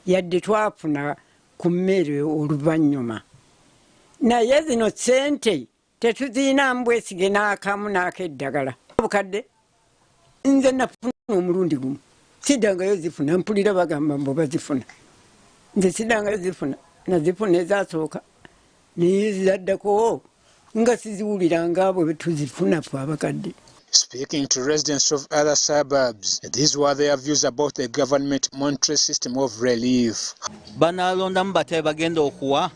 yadde twafuna ku mmere oluvannyuma naye zino ssente tetuziina mbwesige n'akamu n'akeddagala obukadde nze nafuna omulundi gumu siddangayo zifuna mpulira bagamba mbo bazifuna nze siddangayo zifuna nazifuna ezasooka naye zaddako nga siziwuliranga abo betuzifuna ffe abakadde. Speaking to residents of other suburbs, these were their views about the government monetary system of relief. Banalondamu bate bagenda okuwa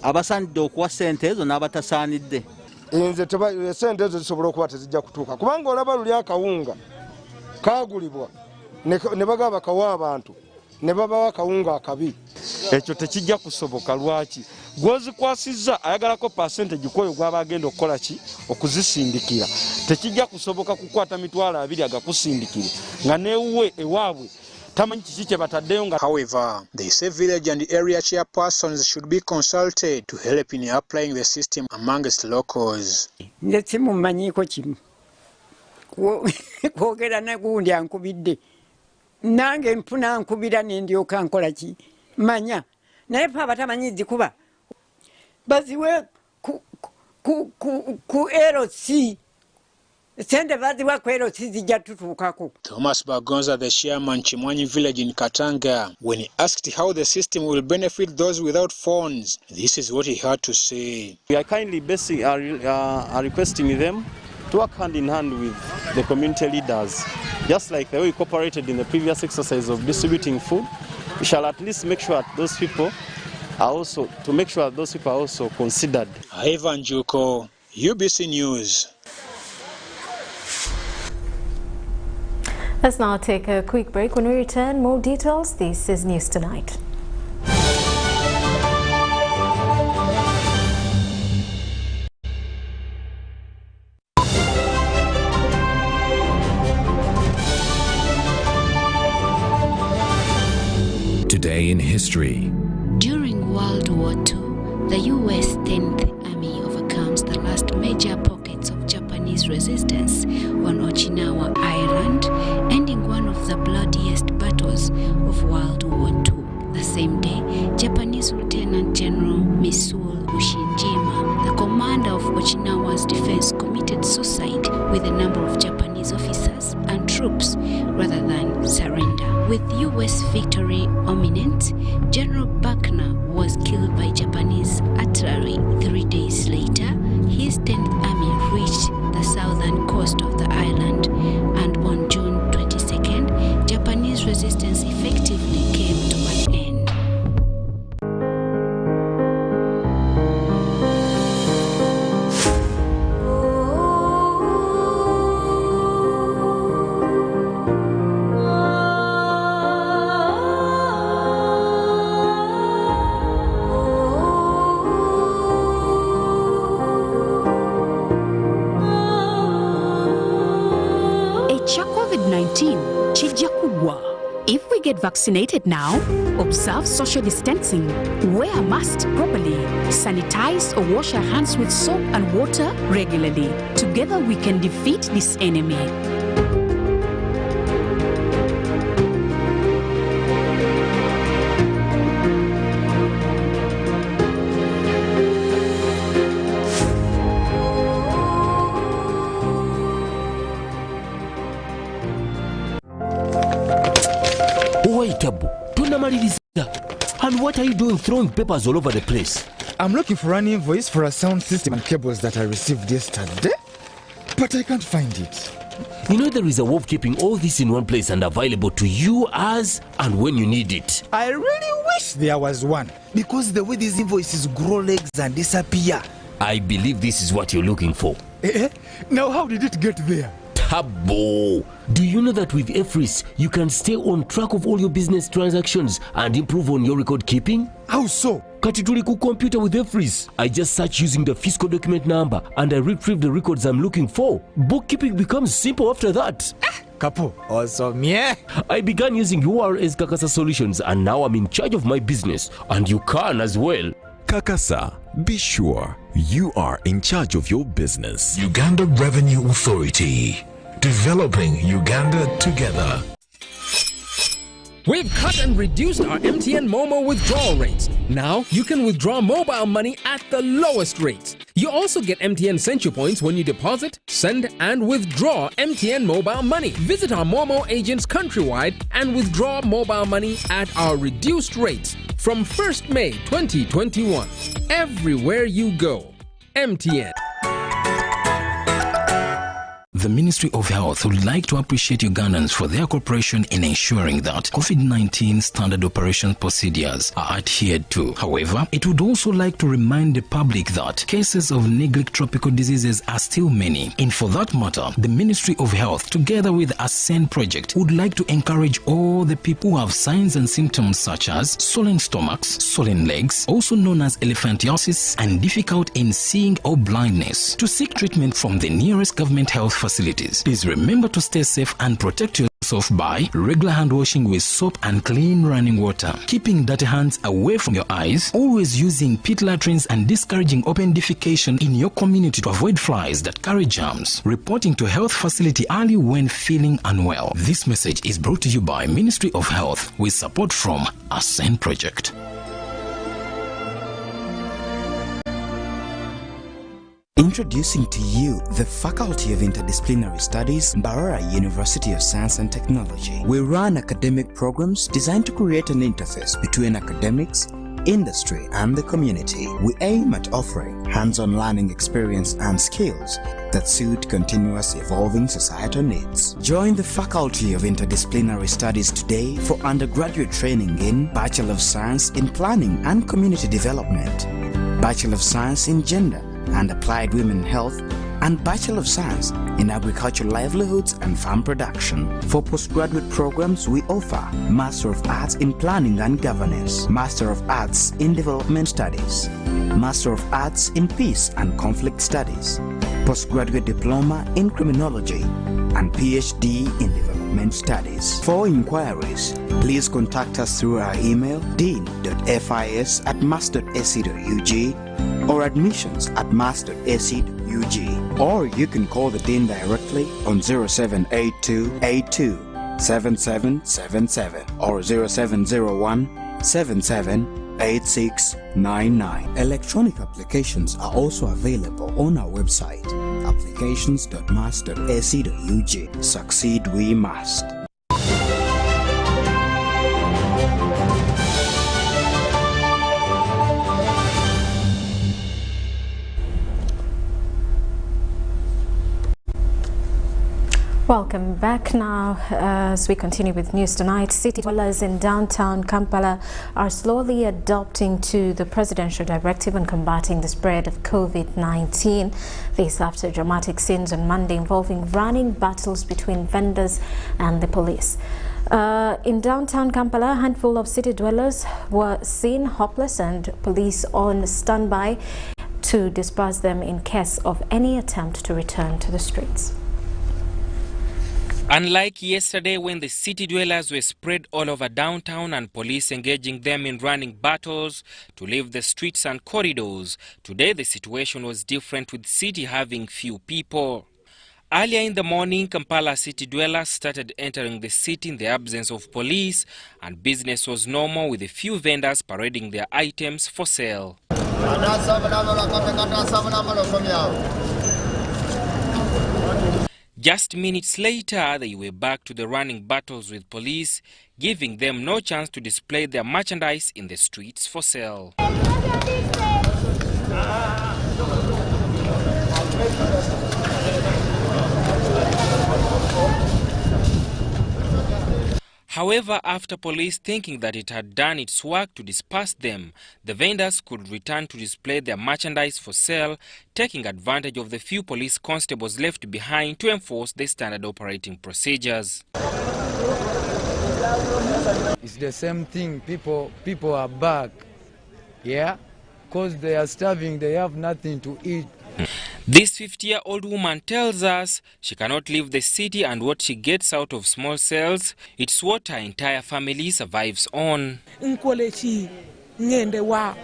abasaanidde okuwa ssente ezo n'abatasaanidde. Nze ssente ezo zisobola okuba tezijja kutuuka kubanga olaba luli akawunga kaagulibwa ne bagaba kawa abantu ne babawa akawunga akabi. Ekyo tekijja kusoboka. Lwaki? Gwozikwasizza ayagalako percentage kwoyo gwaba agenda okukola ki okuzisindikira. Tekijja kusoboka kukwata mitwalo 2 agakusindikire nga neewuwe ewaabwe tamanyi kiki kye bataddeyo nga. However, they say village and area chairpersons should be consulted to help in applying the system amongst locals. Nze simumanyiiko kimu kwogera nagundi ankubidde nange mpuna nkubira nendyoka nkola ki manya naye pa batamanyi zikuba baziwe ku LC sente baziwa ku LC zijja tutuukako. Thomas Bagonza, the chairman Chimwanyi village in Katanga, when he asked how the system will benefit those without phones, this is what he had to say. We are kindly requesting them to work hand in hand with the community leaders. Just like the way we cooperated in the previous exercise of distributing food, we shall at least make sure that those people are also considered. Ivan Juko, UBC News. Let's now take a quick break. When we return, more details. This is News Tonight. Today in history. During World War II, the U.S. 10th Army overcomes the last major pockets of Japanese resistance on Okinawa Island, ending one of the bloodiest battles of World War II. The same day, Japanese Lieutenant General Misuo Ushinjima, the commander of Okinawa's defense, committed suicide with a number of Japanese officers and troops rather than surrender. With U.S. victory imminent, General Buckner was killed by Japanese artillery. 3 days later, his 10th Army reached the southern coast of the island, and on June 22nd, Japanese resistance effectively came to an end. If we get vaccinated now, observe social distancing, wear a mask properly, sanitize or wash our hands with soap and water regularly. Together we can defeat this enemy. And what are you doing throwing papers all over the place? I'm looking for an invoice for a sound system and cables that I received yesterday, but I can't find it. You know there is a way of keeping all this in one place and available to you as and when you need it. I really wish there was one, because the way these invoices grow legs and disappear. I believe this is what you're looking for. Now how did it get there? Tabo! Do you know that with EFRIS, you can stay on track of all your business transactions and improve on your record keeping? How so? Katituli ku computer with EFRIS. I just search using the fiscal document number and I retrieve the records I'm looking for. Bookkeeping becomes simple after that. Kapo, awesome, yeah. I began using URS Kakasa Solutions and now I'm in charge of my business. And you can as well. Kakasa, be sure you are in charge of your business. Uganda Revenue Authority. Developing Uganda together. We've cut and reduced our MTN Momo withdrawal rates. Now you can withdraw mobile money at the lowest rates. You also get MTN Century Points when you deposit, send, and withdraw MTN mobile money. Visit our Momo agents countrywide and withdraw mobile money at our reduced rates from 1st May 2021. Everywhere you go, MTN. The Ministry of Health would like to appreciate Ugandans for their cooperation in ensuring that COVID-19 standard operation procedures are adhered to. However, it would also like to remind the public that cases of neglect tropical diseases are still many. And for that matter, the Ministry of Health, together with ASCEND project, would like to encourage all the people who have signs and symptoms such as swollen stomachs, swollen legs, also known as elephantiasis, and difficult in seeing or blindness, to seek treatment from the nearest government health facilities. Please remember to stay safe and protect yourself by regular hand washing with soap and clean running water, keeping dirty hands away from your eyes, always using pit latrines and discouraging open defecation in your community to avoid flies that carry germs, reporting to health facility early when feeling unwell. This message is brought to you by Ministry of Health with support from ASCEND project. Introducing to you the Faculty of Interdisciplinary Studies, Mbarara University of Science and Technology. We run academic programs designed to create an interface between academics, industry, and the community. We aim at offering hands-on learning experience and skills that suit continuous evolving societal needs. Join the Faculty of Interdisciplinary Studies today for undergraduate training in Bachelor of Science in Planning and Community Development, Bachelor of Science in Gender and Applied Women Health, and Bachelor of Science in Agricultural Livelihoods and Farm Production. For postgraduate programs, we offer Master of Arts in Planning and Governance, Master of Arts in Development Studies, Master of Arts in Peace and Conflict Studies, Postgraduate Diploma in Criminology, and PhD in Development Studies. For inquiries, please contact us through our email dean.fis@mass.ac.ug or admissions@mass.ac.ug, or you can call the Dean directly on 0782827777 or 0701778699. Electronic applications are also available on our website, applications.mass.ac.ug. Succeed we must. Welcome back now as we continue with news tonight. City dwellers in downtown Kampala are slowly adopting to the presidential directive on combating the spread of COVID-19. This after dramatic scenes on Monday involving running battles between vendors and the police. In downtown Kampala, a handful of city dwellers were seen hopeless and police on standby to disperse them in case of any attempt to return to the streets. Unlike yesterday when the city dwellers were spread all over downtown and police engaging them in running battles to leave the streets and corridors, today the situation was different, with city having few people. Earlier in the morning, Kampala city dwellers started entering the city in the absence of police, and business was normal with a few vendors parading their items for sale. Just minutes later, they were back to the running battles with police, giving them no chance to display their merchandise in the streets for sale. However, after police thinking that it had done its work to disperse them, the vendors could return to display their merchandise for sale, taking advantage of the few police constables left behind to enforce the standard operating procedures. It's the same thing. People are back, yeah, because they are starving, they have nothing to eat. This 50-year-old woman tells us she cannot leave the city, and what she gets out of small sales, it's what her entire family survives on. Nkolechi ngende wa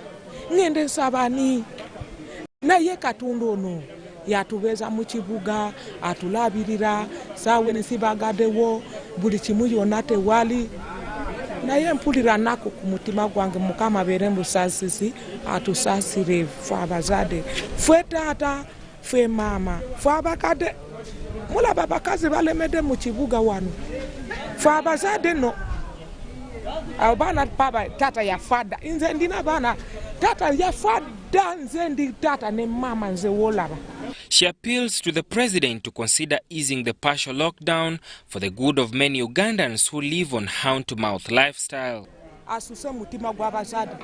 ngende sabani na ye katundu no yatubeza mu kibuga atulabirira sawe ne sibagadewo buli kimu yonna tewali naye mpulira nako ku mutima gwange mukama abeere mbusasisi atusasire ffe abazadde ffe taata ffe maama ffe abakadde mulaba abakazi balemedde mu kibuga wano ffe abazadde no abaana baba taata yafadda nze ndina baana taata yafadda nze ndi taata ne maama nze wolaba. She appeals to the president to consider easing the partial lockdown for the good of many Ugandans who live on hand-to-mouth lifestyle. Asuse mutima gw'abazadde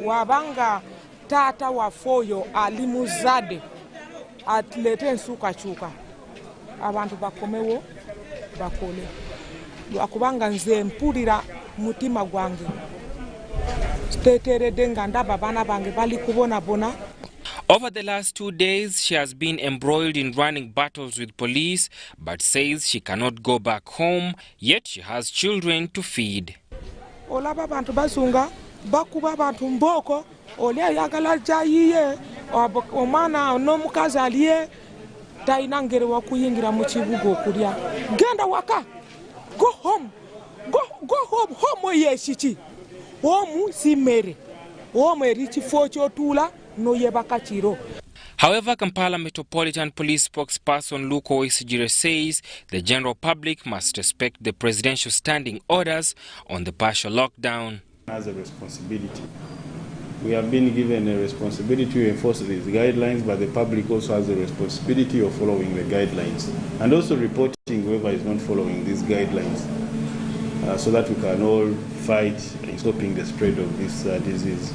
wabanga taata waffe oyo ali muzadde atuleete ensuukakyuka abantu bakomewo bakole lwakubanga nze mpulira mutima gwange teteeredde nga ndaba abaana bange bali kubonabona. Over the last 2 days, she has been embroiled in running battles with police, but says she cannot go back home, yet she has children to feed. Olaba abantu bazunga bakuba abantu mboko oli ayagala jayiye omwana n'omukazi aliye talina ngeri wa kuyingira mu kibuga okulya. Genda waka, go home, go home. Home yekiki omu si mmere omu eri kifo ky'otuula n'oyebaka kiro. However, Kampala Metropolitan Police spokesperson Luko Isigire says the general public must respect the presidential standing orders on the partial lockdown. Has a responsibility. We have been given a responsibility to enforce these guidelines, but the public also has a responsibility of following the guidelines and also reporting whoever is not following these guidelines so that we can all fight in stopping the spread of this disease.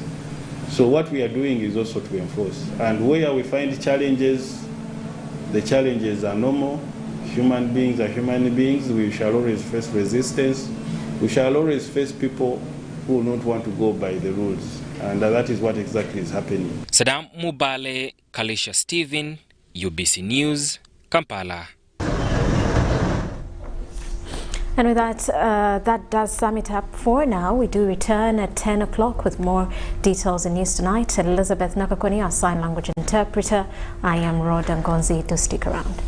So what we are doing is also to enforce. And where we find challenges, the challenges are normal. Human beings are human beings. We shall always face resistance. We shall always face people who will not want to go by the rules. And that is what exactly is happening. Saddam Mubale, Kalisha Stephen, UBC News, Kampala. And with that, that does sum it up for now. We do return at 10 o'clock with more details in News Tonight. Elizabeth Nakakoni, our sign language interpreter. I am Rhoda Ngozi. Do stick around.